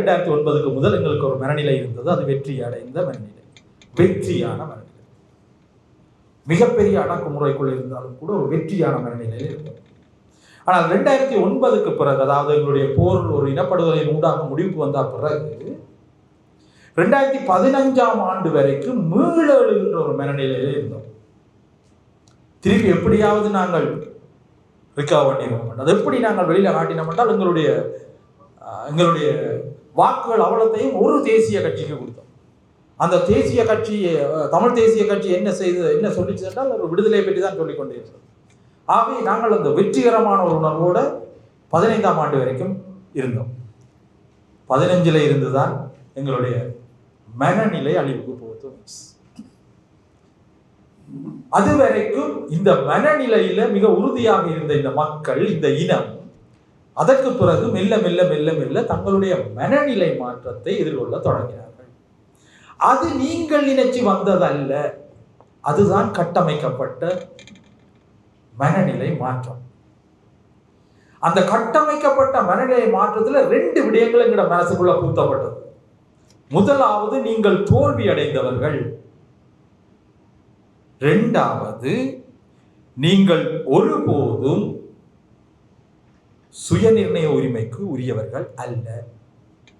2009க்கு முதல் எங்களுக்கு ஒரு மனநிலை இருந்தது. அது வெற்றி அடைந்த மனநிலை, வெற்றியான மனநிலை. மிகப்பெரிய அடக்குமுறைக்குள் இருந்தாலும் கூட ஒரு வெற்றியான மனநிலையில் இருந்தது. ஆனால் 2009க்கு பிறகு, அதாவது எங்களுடைய போர் ஒரு இனப்படுகொலை ஊடாக முடிவுக்கு வந்த பிறகு 2015ஆம் ஆண்டு வரைக்கும் மீள எழுகின்ற ஒரு மனநிலையிலே இருந்தோம். திருப்பி எப்படியாவது நாங்கள் ரிகவர் பண்ணிடுவோம். அது எப்படி நாங்கள் வெளியில காட்டினோம் என்றால், எங்களுடைய வாக்குகள் அவ்வளத்தையும் ஒரு தேசிய கட்சிக்கு கொடுத்தோம். அந்த தேசிய கட்சி, தமிழ் தேசிய கட்சி என்ன சொல்லிச்சு என்றால், ஒரு விடுதலை பற்றி தான் சொல்லிக் கொண்டே இருக்கிறோம். ஆகவே நாங்கள் அந்த வெற்றிகரமான ஒரு உணர்வோட 15ஆம் ஆண்டு வரைக்கும் இருந்தோம். 15ல் இருந்துதான் எங்களுடைய மனநிலை அழிவுக்கு போகுது. அது வரைக்கும் இந்த மனநிலையில மிக உறுதியாக இருந்த இந்த மக்கள், இந்த இனம், அதற்கு பிறகு மெல்ல மெல்ல மெல்ல மெல்ல தங்களுடைய மனநிலை மாற்றத்தை எதிர்கொள்ள தொடங்கினார்கள். அது நீங்கள் நினைச்சு வந்ததல்ல, அதுதான் கட்டமைக்கப்பட்ட மனநிலை மாற்றம். அந்த கட்டமைக்கப்பட்ட மனநிலை மாற்றத்தில் 2 விடயங்கள் எங்கட மனசுக்குள்ள பூத்தப்பட்டது. முதலாவது, நீங்கள் தோல்வி அடைந்தவர்கள். 2வது, நீங்கள் ஒருபோதும் சுயநிர்ணய உரிமைக்கு உரியவர்கள் அல்ல.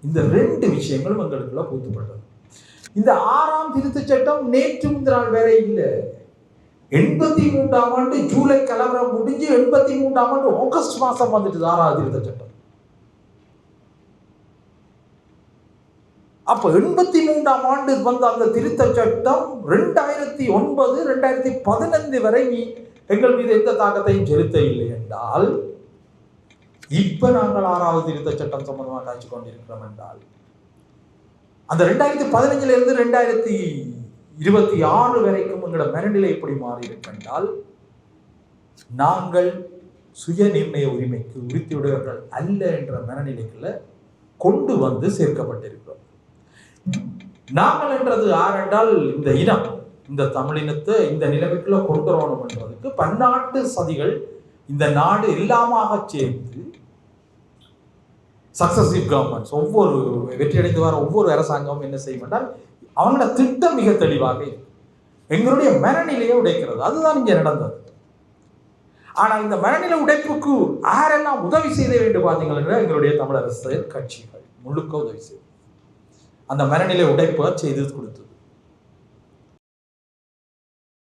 இந்த 2 விஷயங்களும் எங்களுக்குள்ள பூத்தப்பட்டது. இந்த 6ஆம் திருத்தச் சட்டம் நேற்று முந்தினால் வேற இல்லை. 83ஆம் ஆண்டு ஜூலை கலவரம் முடிஞ்சு 83ஆம் ஆண்டு ஆகஸ்ட் மாசம் வந்துட்டு 6ஆவது திருத்தச் சட்டம். அப்ப 83ஆம் ஆண்டு வந்த அந்த திருத்தச் சட்டம் 2009, 2015 வரை எங்கள் மீது எந்த தாக்கத்தையும் செலுத்த இல்லை என்றால், இப்ப நாங்கள் 6வது திருத்தச் சட்டம் சம்பந்தமாக காய்ச்சி கொண்டிருக்கிறோம் என்றால், அந்த 2015 இருந்து 2026 வரைக்கும் எங்களோட மனநிலை எப்படி மாறி இருக்கின்றால், நாங்கள் சுய நிர்ணய உரிமைக்கு உரிமையுடையவர்கள் அல்ல என்ற மனநிலைக்குள்ள கொண்டு வந்து சேர்க்கப்பட்டிருக்கிறோம். நாங்கள் என்றது யார் என்றால், இந்த இனம், இந்த தமிழினத்தை இந்த நிலைமைக்குள்ள கொண்டு வரணும் என்றதுக்கு பன்னாட்டு சதிகள் இந்த நாடு எல்லாமாக சேர்ந்து சக்சசிவ் கவர்மெண்ட்ஸ், ஒவ்வொரு வெற்றியடைந்து வர ஒவ்வொரு அரசாங்கமும் என்ன செய்யும் என்றால், அவங்களோட திட்டம் மிக தெளிவாக எங்களுடைய மனநிலையை உடைக்கிறது. அதுதான் இங்கே நடந்தது. ஆனால் இந்த மனநிலை உடைப்புக்கு யாரெல்லாம் உதவி செய்த வேண்டும் பார்த்தீங்கன்னா, எங்களுடைய தமிழரசு கட்சிகள் முழுக்க உதவி செய்யும். அந்த மனநிலை உடைப்பை செய்து கொடுத்தது.